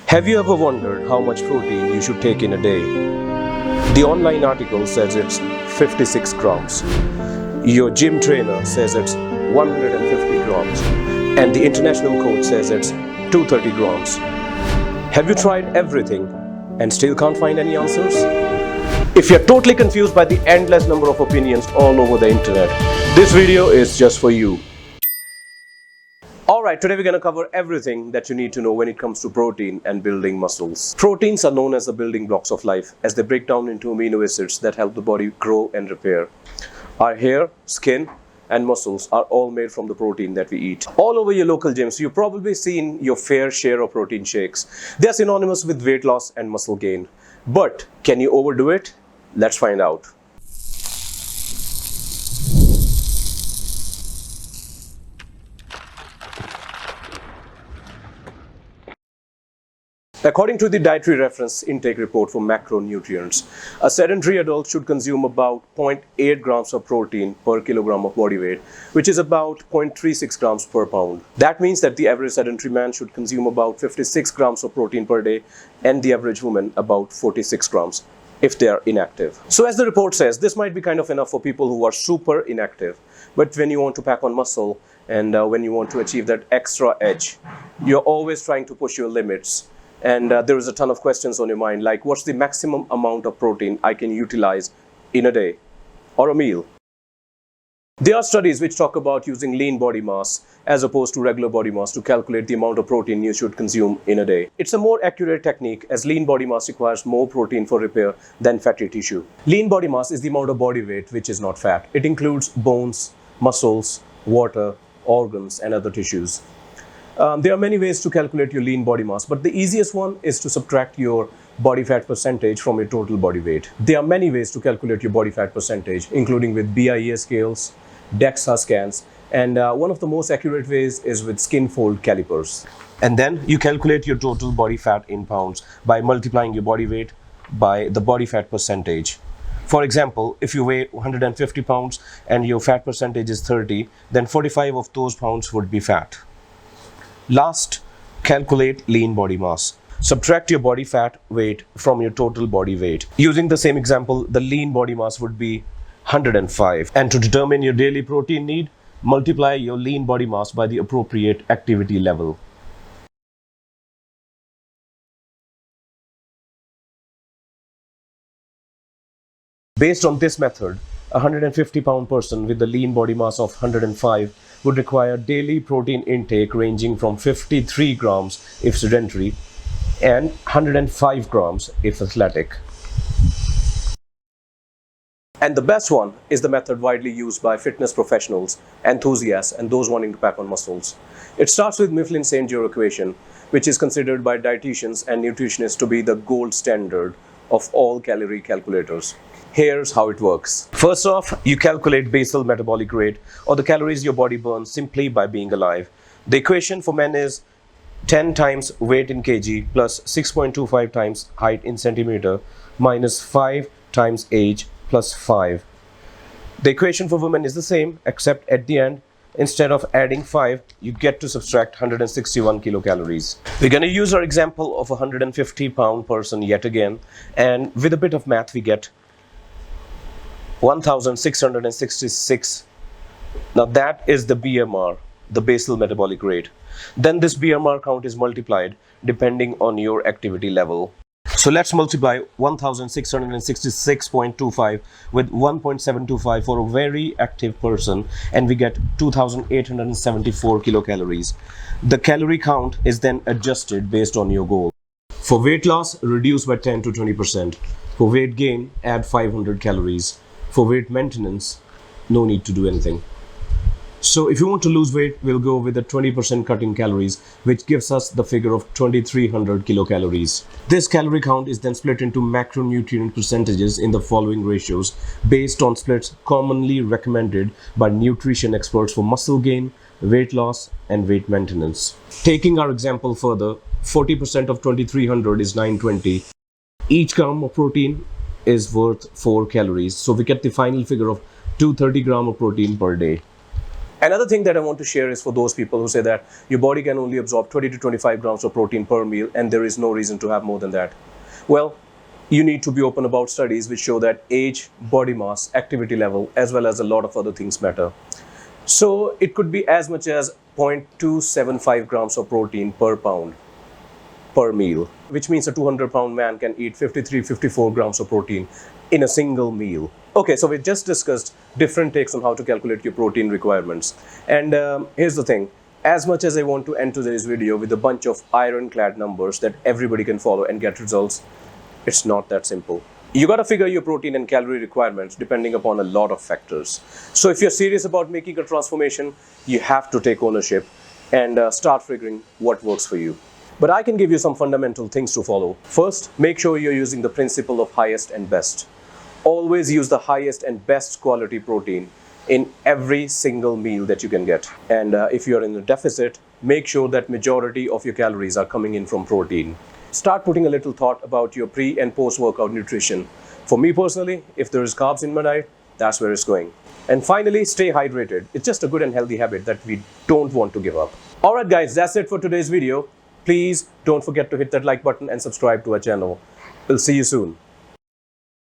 Have you ever wondered how much protein you should take in a day? The online article says it's 56 grams. Your gym trainer says it's 150 grams. And the international coach says it's 230 grams. Have you tried everything and still can't find any answers? If you're totally confused by the endless number of opinions all over the internet, this video is just for you. Alright, today we're going to cover everything that you need to know when it comes to protein and building muscles. Proteins are known as the building blocks of life as they break down into amino acids that help the body grow and repair. Our hair, skin and muscles are all made from the protein that we eat. All over your local gyms, you've probably seen your fair share of protein shakes. They are synonymous with weight loss and muscle gain. But can you overdo it? Let's find out. According to the Dietary Reference Intake Report for Macronutrients, a sedentary adult should consume about 0.8 grams of protein per kilogram of body weight, which is about 0.36 grams per pound. That means that the average sedentary man should consume about 56 grams of protein per day and the average woman about 46 grams if they are inactive. So as the report says, this might be kind of enough for people who are super inactive. But when you want to pack on muscle and when you want to achieve that extra edge, you're always trying to push your limits. And there is a ton of questions on your mind, like what's the maximum amount of protein I can utilize in a day or a meal? There are studies which talk about using lean body mass as opposed to regular body mass to calculate the amount of protein you should consume in a day. It's a more accurate technique as lean body mass requires more protein for repair than fatty tissue. Lean body mass is the amount of body weight which is not fat. It includes bones, muscles, water, organs and other tissues. There are many ways to calculate your lean body mass, but the easiest one is to subtract your body fat percentage from your total body weight. There are many ways to calculate your body fat percentage, including with BIA scales, DEXA scans, and one of the most accurate ways is with skin fold calipers. And then you calculate your total body fat in pounds by multiplying your body weight by the body fat percentage. For example, if you weigh 150 pounds and your fat percentage is 30, then 45 of those pounds would be fat. Last, calculate lean body mass. Subtract your body fat weight from your total body weight. Using the same example, the lean body mass would be 105. And to determine your daily protein need, multiply your lean body mass by the appropriate activity level. Based on this method, a 150-pound person with a lean body mass of 105 would require daily protein intake ranging from 53 grams if sedentary and 105 grams if athletic. And the best one is the method widely used by fitness professionals, enthusiasts, and those wanting to pack on muscles. It starts with Mifflin St Jeor equation, which is considered by dietitians and nutritionists to be the gold standard of all calorie calculators. Here's how it works. First off, you calculate basal metabolic rate or the calories your body burns simply by being alive. The equation for men is 10 times weight in kg plus 6.25 times height in centimeter minus 5 times age plus 5. The equation for women is the same, except at the end, instead of adding 5, you get to subtract 161 kilocalories. We're going to use our example of a 150-pound person yet again, and with a bit of math we get 1666. Now that is the BMR, the basal metabolic rate. Then this BMR count is multiplied depending on your activity level. So let's multiply 1666.25 with 1.725 for a very active person and we get 2874 kilocalories. The calorie count is then adjusted based on your goal. For weight loss, reduce by 10 to 20%. For weight gain, add 500 calories. For weight maintenance, no need to do anything. So if you want to lose weight, we'll go with a 20% cut in calories, which gives us the figure of 2300 kilocalories. This calorie count is then split into macronutrient percentages in the following ratios based on splits commonly recommended by nutrition experts for muscle gain, weight loss, and weight maintenance. Taking our example further, 40% of 2300 is 920. Each gram of protein is worth 4 calories. So we get the final figure of 230 grams of protein per day. Another thing that I want to share is for those people who say that your body can only absorb 20 to 25 grams of protein per meal and there is no reason to have more than that. Well, you need to be open about studies which show that age, body mass, activity level, as well as a lot of other things matter. So it could be as much as 0.275 grams of protein per pound per meal, which means a 200-pound man can eat 54 grams of protein in a single meal. Okay, so we just discussed different takes on how to calculate your protein requirements. And here's the thing. As much as I want to end today's video with a bunch of ironclad numbers that everybody can follow and get results, it's not that simple. You got to figure your protein and calorie requirements depending upon a lot of factors. So if you're serious about making a transformation, you have to take ownership and start figuring what works for you. But I can give you some fundamental things to follow. First, make sure you're using the principle of highest and best. Always use the highest and best quality protein in every single meal that you can get. And if you're in a deficit, make sure that majority of your calories are coming in from protein. Start putting a little thought about your pre and post-workout nutrition. For me personally, if there is carbs in my diet, that's where it's going. And finally, stay hydrated. It's just a good and healthy habit that we don't want to give up. Alright guys, that's it for today's video. Please don't forget to hit that like button and subscribe to our channel. We'll see you soon.